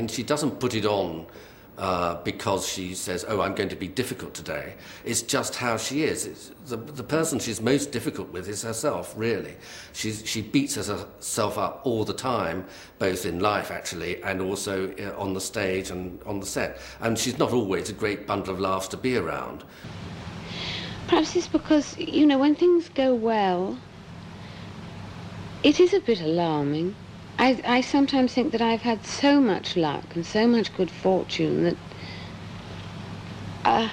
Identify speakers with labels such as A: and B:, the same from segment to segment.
A: And she doesn't put it on because she says, oh, I'm going to be difficult today. It's just how she is. It's the person she's most difficult with is herself, really. She beats herself up all the time, both in life, actually, and also on the stage and on the set. And she's not always a great bundle of laughs to be around.
B: Perhaps it's because, you know, when things go well, it is a bit alarming. I sometimes think that I've had so much luck and so much good fortune that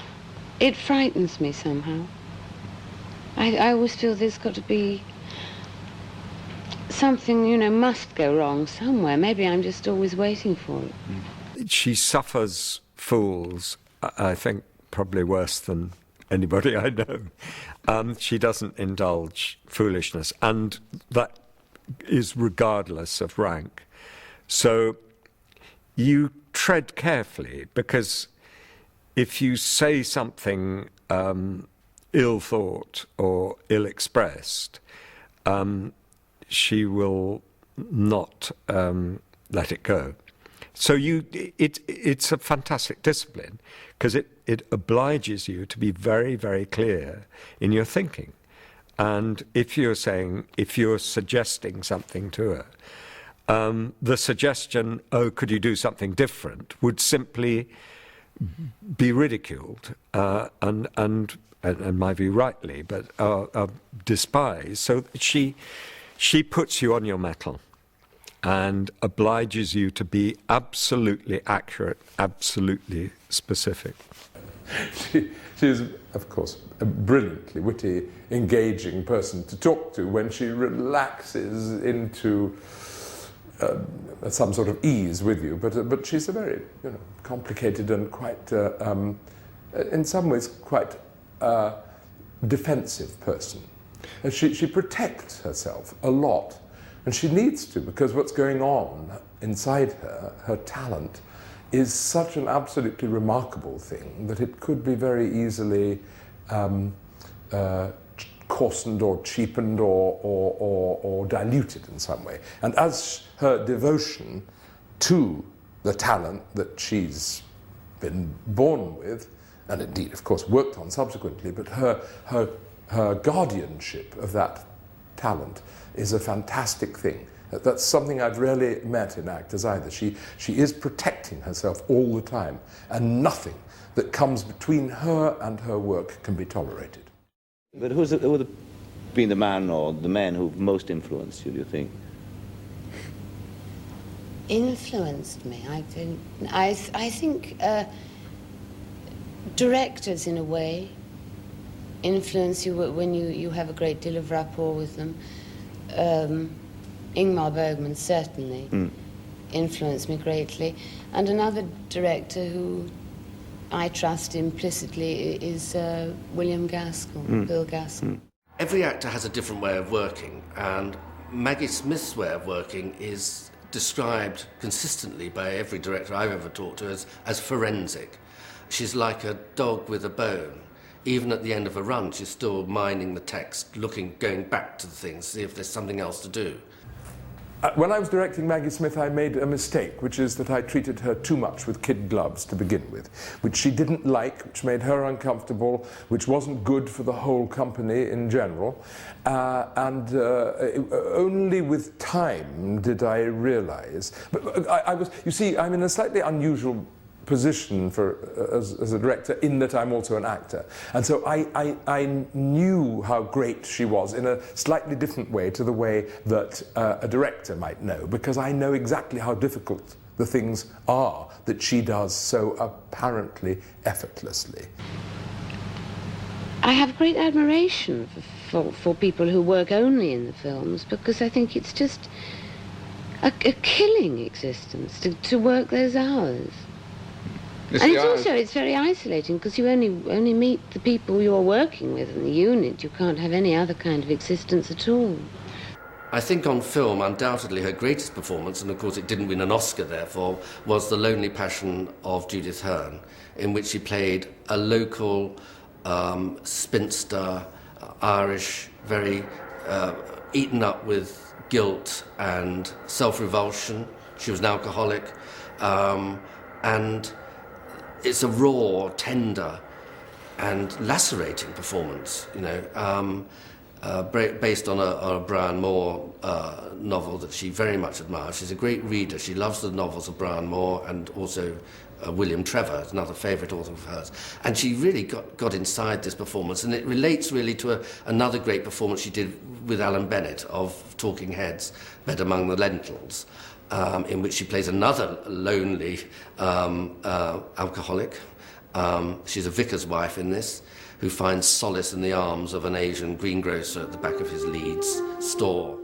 B: it frightens me somehow. I always feel there's got to be something, you know, must go wrong somewhere. Maybe I'm just always waiting for it.
C: She suffers fools, I think, probably worse than anybody I know. She doesn't indulge foolishness, and that is regardless of rank. So you tread carefully, because if you say something ill-thought or ill-expressed, she will not let it go. So it's a fantastic discipline, because it obliges you to be very, very clear in your thinking. And if you're suggesting something to her, the suggestion, oh, could you do something different, would simply be ridiculed and in my view rightly, but despised. So she puts you on your mettle and obliges you to be absolutely accurate, absolutely specific.
D: She's, of course, a brilliantly witty, engaging person to talk to when she relaxes into some sort of ease with you. But she's a very, you know, complicated and quite, in some ways, quite defensive person. And she protects herself a lot, and she needs to, because what's going on inside her, her talent, is such an absolutely remarkable thing that it could be very easily coarsened or cheapened or diluted in some way. And as her devotion to the talent that she's been born with, and indeed, of course, worked on subsequently, but her guardianship of that talent is a fantastic thing. That's something I've rarely met in actors either. She is protecting herself all the time, and nothing that comes between her and her work can be tolerated.
E: But who would have been the man or the men who've most influenced you, do you think?
B: Influenced me? I think directors, in a way, influence you when you have a great deal of rapport with them. Ingmar Bergman certainly influenced me greatly. And another director who I trust implicitly is William Gaskell, Bill Gaskell.
A: Every actor has a different way of working, and Maggie Smith's way of working is described consistently by every director I've ever talked to as forensic. She's like a dog with a bone. Even at the end of a run, she's still mining the text, going back to the things, see if there's something else to do.
D: When I was directing Maggie Smith, I made a mistake, which is that I treated her too much with kid gloves to begin with, which she didn't like, which made her uncomfortable, which wasn't good for the whole company in general. Only with time did I realize. But you see, I'm in a slightly unusual position as a director, in that I'm also an actor. And so I knew how great she was in a slightly different way to the way that a director might know, because I know exactly how difficult the things are that she does so apparently effortlessly.
B: I have great admiration for people who work only in the films, because I think it's just a killing existence to work those hours. And it's very isolating, because you only meet the people you're working with in the unit. You can't have any other kind of existence at all.
A: I think on film, undoubtedly her greatest performance, and of course it didn't win an Oscar therefore, was The Lonely Passion of Judith Hearn, in which she played a local spinster, Irish, very eaten up with guilt and self-revulsion. She was an alcoholic, and it's a raw, tender, and lacerating performance, based on a Brian Moore novel that she very much admires. She's a great reader. She loves the novels of Brian Moore, and also William Trevor, another favourite author of hers. And she really got inside this performance, and it relates really to another great performance she did with Alan Bennett of Talking Heads, Bed Among the Lentils, in which she plays another lonely alcoholic. She's a vicar's wife in this, who finds solace in the arms of an Asian greengrocer at the back of his Leeds store.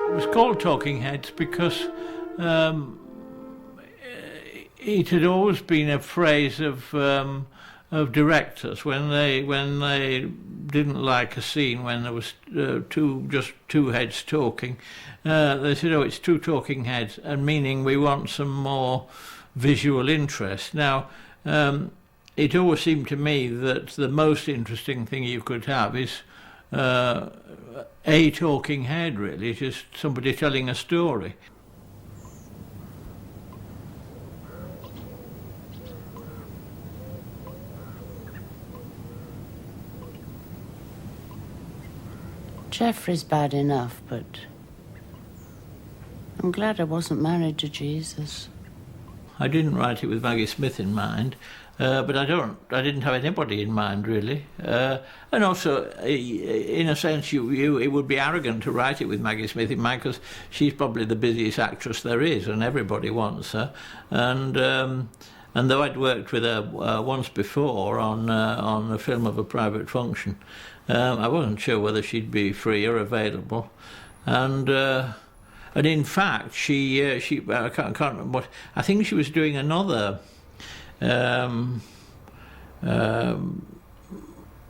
F: It was called Talking Heads because it had always been a phrase of directors when they didn't like a scene when there was just two heads talking. They said, "Oh, it's two talking heads," and meaning we want some more visual interest. Now, it always seemed to me that the most interesting thing you could have is a talking head, really, just somebody telling a story.
B: Jeffrey's bad enough, but I'm glad I wasn't married to Jesus.
F: I didn't write it with Maggie Smith in mind, but I didn't have anybody in mind, really. And also, in a sense, it would be arrogant to write it with Maggie Smith in mind, because she's probably the busiest actress there is, and everybody wants her. And though I'd worked with her once before on a film of A Private Function, I wasn't sure whether she'd be free or available. And in fact, she I can't remember what, I think she was doing another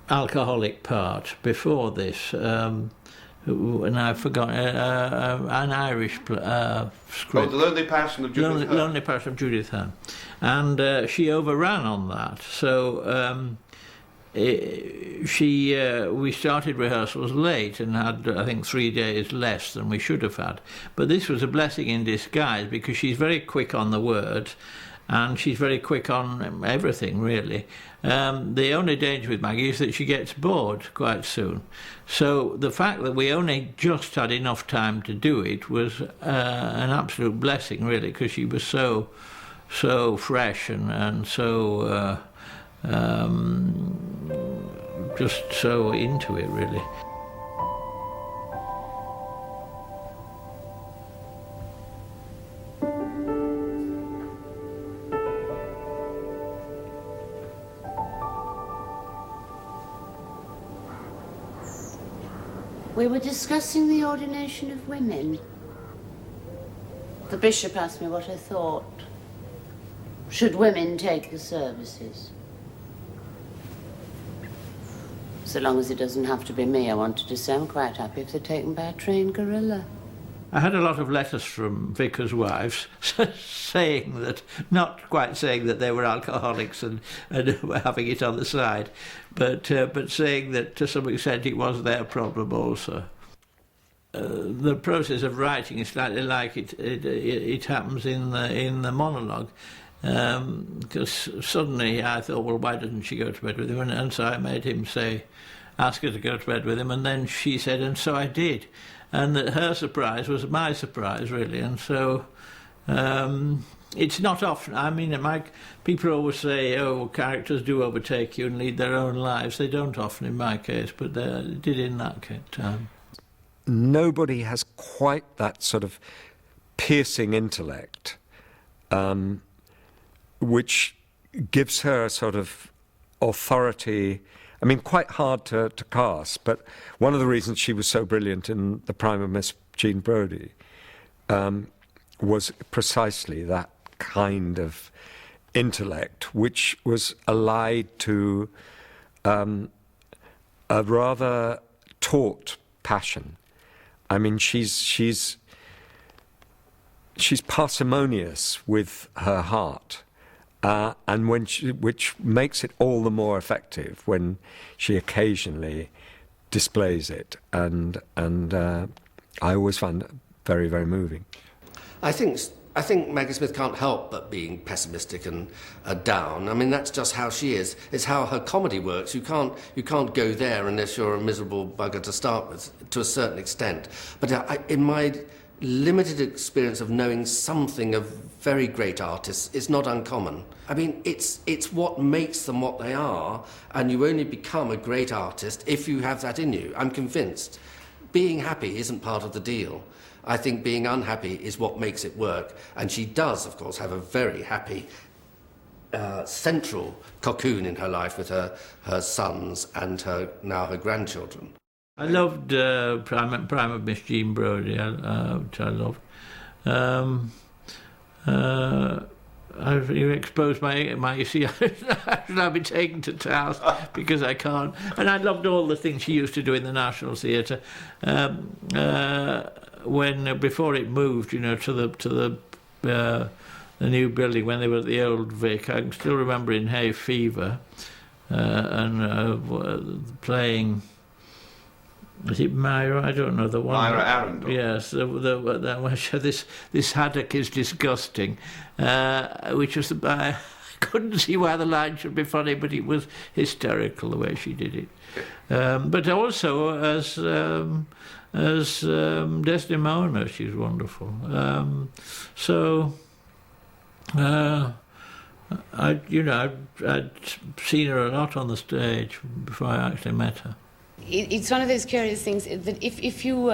F: alcoholic part before this, and I've forgotten, an Irish script.
G: Oh, The Lonely Passion of Judith Hearn.
F: Lonely Passion of Judith Hearn. And she overran on that, so we started rehearsals late and had, I think, 3 days less than we should have had. But this was a blessing in disguise, because she's very quick on the words and she's very quick on everything, really. The only danger with Maggie is that she gets bored quite soon. So the fact that we only just had enough time to do it was an absolute blessing, really, because she was so fresh and so just so into it, really.
B: We were discussing the ordination of women. The bishop asked me what I thought. Should women take the services? So long as it doesn't have to be me, I wanted to say I'm quite happy if they're taken by a trained gorilla.
F: I had a lot of letters from vicars' wives saying that, not quite saying that they were alcoholics and were having it on the side, but saying that to some extent it was their problem also. The process of writing is slightly like it happens in the monologue. Because suddenly I thought, well, why doesn't she go to bed with him? And so I made him ask her to go to bed with him, and then she said, and so I did. And that her surprise was my surprise, really. And so it's not often, I mean, people always say, oh, characters do overtake you and lead their own lives. They don't often in my case, but they did in that time.
C: Nobody has quite that sort of piercing intellect, which gives her a sort of authority. I mean, quite hard to cast, but one of the reasons she was so brilliant in The Prime of Miss Jean Brodie was precisely that kind of intellect, which was allied to a rather taut passion. I mean, she's parsimonious with her heart, and which makes it all the more effective when she occasionally displays it, and I always find it very, very moving.
A: I think Maggie Smith can't help but being pessimistic and down. I mean, that's just how she is. It's how her comedy works. You can't go there unless you're a miserable bugger to start with, to a certain extent. But in my limited experience of knowing something of very great artists, it's not uncommon. I mean, it's what makes them what they are, and you only become a great artist if you have that in you. I'm convinced. Being happy isn't part of the deal. I think being unhappy is what makes it work. And she does, of course, have a very happy central cocoon in her life with her sons and now her grandchildren.
F: I loved Prime of Miss Jean Brodie, which I loved. You exposed my you see, I should now be taken to task because I can't. And I loved all the things she used to do in the National Theatre. When before it moved, you know, to the new building, when they were at the old Vic, I can still remember in Hay Fever and playing. Was it Myra? I don't know the one.
G: Myra Arundel.
F: Yes, this haddock is disgusting, which was I couldn't see why the line should be funny, but it was hysterical the way she did it. But also as Desdemona, she's wonderful. I'd seen her a lot on the stage before I actually met her.
B: It's one of those curious things that if you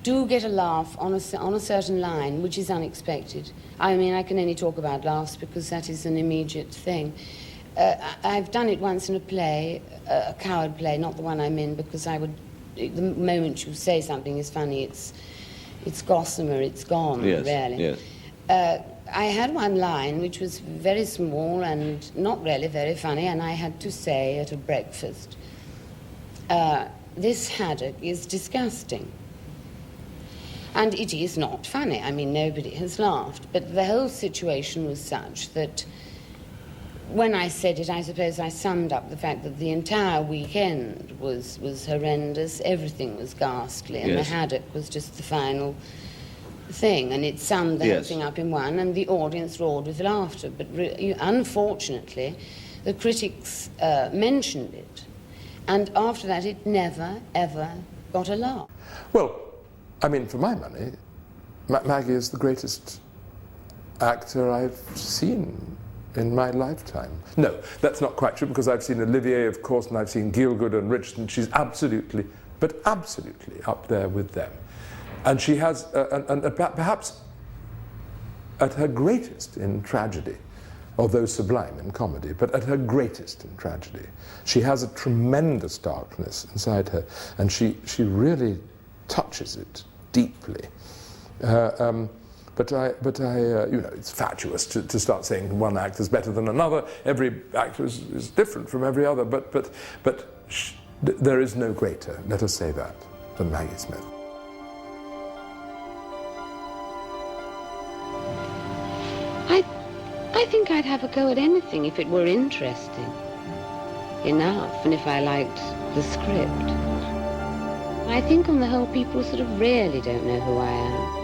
B: do get a laugh on a certain line, which is unexpected, I mean, I can only talk about laughs because that is an immediate thing. I've done it once in a play, a coward play, not the one I'm in, because the moment you say something is funny, it's gossamer, it's gone,
E: yes,
B: really.
E: Yes.
B: I had one line which was very small and not really very funny, and I had to say at a breakfast, this haddock is disgusting. And it is not funny. I mean, nobody has laughed. But the whole situation was such that when I said it, I suppose I summed up the fact that the entire weekend was horrendous. Everything was ghastly, and
E: yes.
B: the haddock was just the final thing. And it summed the whole thing up in one, and the audience roared with laughter. But unfortunately, the critics mentioned it. And after that, it never, ever got a laugh.
D: Well, I mean, for my money, Maggie is the greatest actor I've seen in my lifetime. No, that's not quite true, because I've seen Olivier, of course, and I've seen Gielgud and Richardson. She's absolutely, but absolutely up there with them. And she has, perhaps at her greatest in tragedy, although sublime in comedy, but at her greatest in tragedy. She has a tremendous darkness inside her, and she really touches it deeply. But I, you know, it's fatuous to start saying one actor's better than another. Every actor is different from every other, but there is no greater, let us say that, than Maggie Smith.
B: I think I'd have a go at anything if it were interesting enough and if I liked the script. I think on the whole people sort of really don't know who I am.